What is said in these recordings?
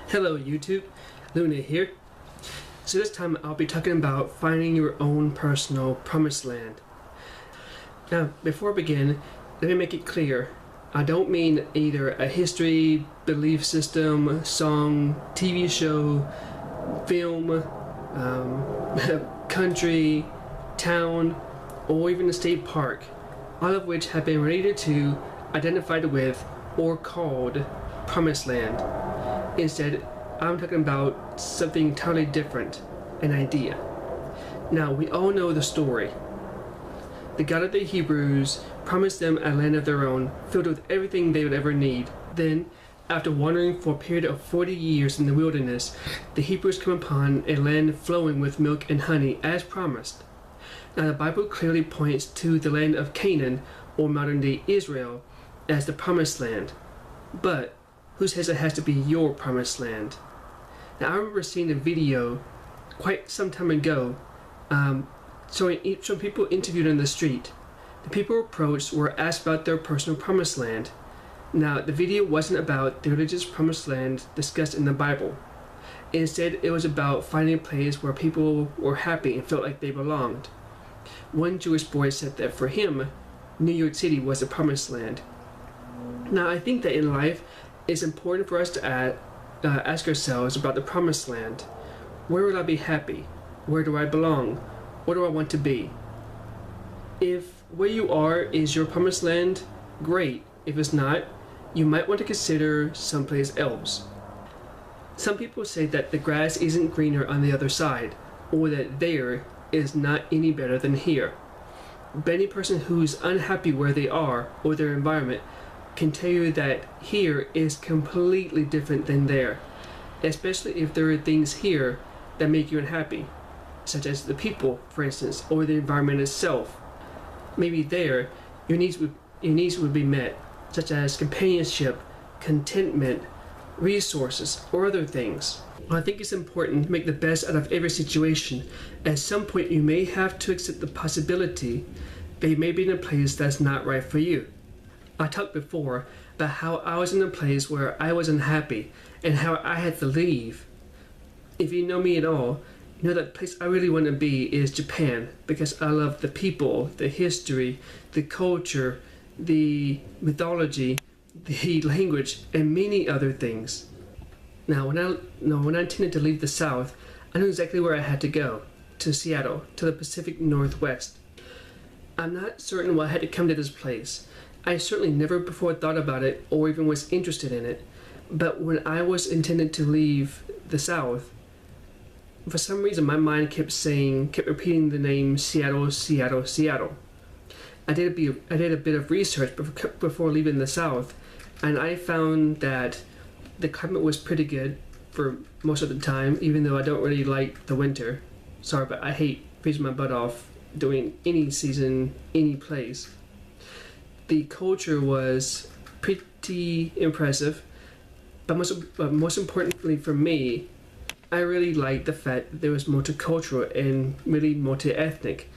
Hello YouTube, Luna here. So this time I'll be talking about finding your own personal promised land. Now before I begin, let me make it clear. I don't mean either a history, belief system, song, TV show, film, country, town, or even a state park, all of which have been related to, identified with, or called promised land. Instead, I'm talking about something totally different, an idea. Now, we all know the story. The God of the Hebrews promised them a land of their own, filled with everything they would ever need. Then, after wandering for a period of 40 years in the wilderness, the Hebrews come upon a land flowing with milk and honey, as promised. Now, the Bible clearly points to the land of Canaan, or modern-day Israel, as the promised land. But who says it has to be your promised land? Now, I remember seeing a video quite some time ago showing people interviewed on the street. The people approached were asked about their personal promised land. Now, the video wasn't about the religious promised land discussed in the Bible. Instead, it was about finding a place where people were happy and felt like they belonged. One Jewish boy said that for him, New York City was the promised land. Now, I think that in life, it's important for us to ask ourselves about the promised land. Where will I be happy? Where do I belong? What do I want to be? If where you are is your promised land, great. If it's not, you might want to consider someplace else. Some people say that the grass isn't greener on the other side, or that there is not any better than here. But any person who's unhappy where they are or their environment can tell you that here is completely different than there, especially if there are things here that make you unhappy, such as the people, for instance, or the environment itself. Maybe there, your needs would be met, such as companionship, contentment, resources, or other things. I think it's important to make the best out of every situation. At some point, you may have to accept the possibility that you may be in a place that's not right for you. I talked before about how I was in a place where I was unhappy and how I had to leave. If you know me at all, you know that the place I really want to be is Japan, because I love the people, the history, the culture, the mythology, the language, and many other things. Now, when I intended to leave the South, I knew exactly where I had to go, to Seattle, to the Pacific Northwest. I'm not certain why I had to come to this place. I certainly never before thought about it or even was interested in it, but when I was intended to leave the South, for some reason my mind kept repeating the name Seattle, Seattle, Seattle. I did a bit of research before leaving the South, and I found that the climate was pretty good for most of the time, even though I don't really like the winter. Sorry, but I hate freezing my butt off doing any season, any place. The culture was pretty impressive, but most importantly for me, I really liked the fact that there was multicultural and really multi-ethnic.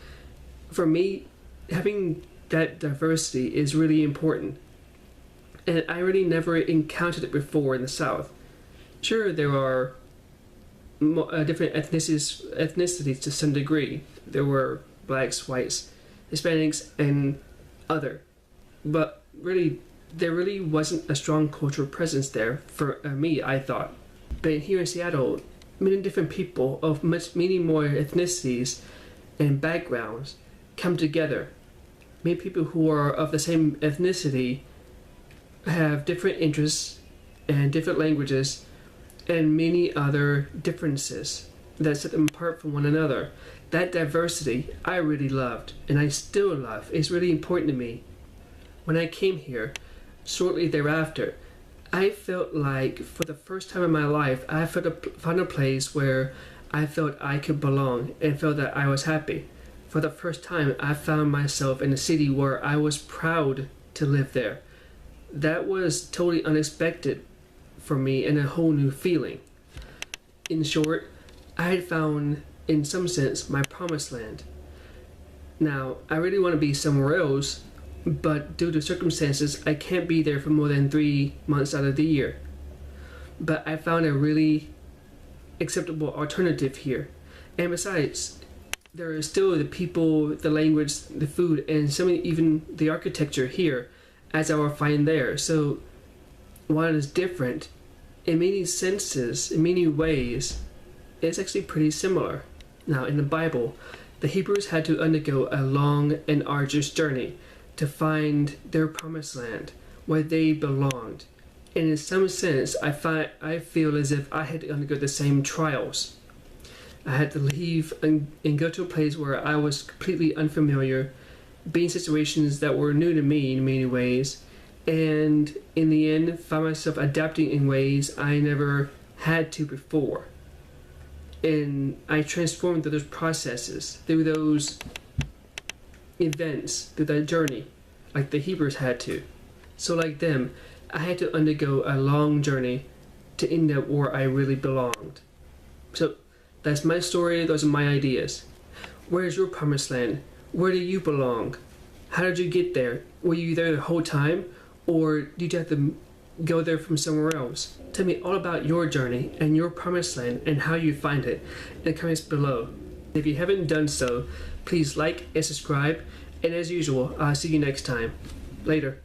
For me, having that diversity is really important, and I really never encountered it before in the South. Sure, there are different ethnicities to some degree. There were blacks, whites, Hispanics, and other. But really, there really wasn't a strong cultural presence there for me, I thought. But here in Seattle, many different people of many more ethnicities and backgrounds come together. Many people who are of the same ethnicity have different interests and different languages and many other differences that set them apart from one another. That diversity I really loved, and I still love. It's really important to me. When I came here, shortly thereafter, I felt like for the first time in my life, I found a place where I felt I could belong and felt that I was happy. For the first time, I found myself in a city where I was proud to live there. That was totally unexpected for me and a whole new feeling. In short, I had found, in some sense, my promised land. Now, I really want to be somewhere else, but due to circumstances, I can't be there for more than 3 months out of the year. but I found a really acceptable alternative here. And besides, there are still the people, the language, the food, and even the architecture here as I will find there. So while it is different, in many senses, in many ways, it's actually pretty similar. Now, in the Bible, the Hebrews had to undergo a long and arduous journey to find their promised land, where they belonged. And in some sense, I feel as if I had to undergo the same trials. I had to leave and go to a place where I was completely unfamiliar, be in situations that were new to me in many ways, and in the end, found myself adapting in ways I never had to before. And I transformed through those processes, through those events, through that journey, like the Hebrews had to. So like them, I had to undergo a long journey to end up where I really belonged. So that's my story, those are my ideas. Where is your promised land? Where do you belong? How did you get there? Were you there the whole time? Or did you have to go there from somewhere else? Tell me all about your journey and your promised land and how you find it in the comments below. If you haven't done so, please like and subscribe. And as usual, I'll see you next time. Later.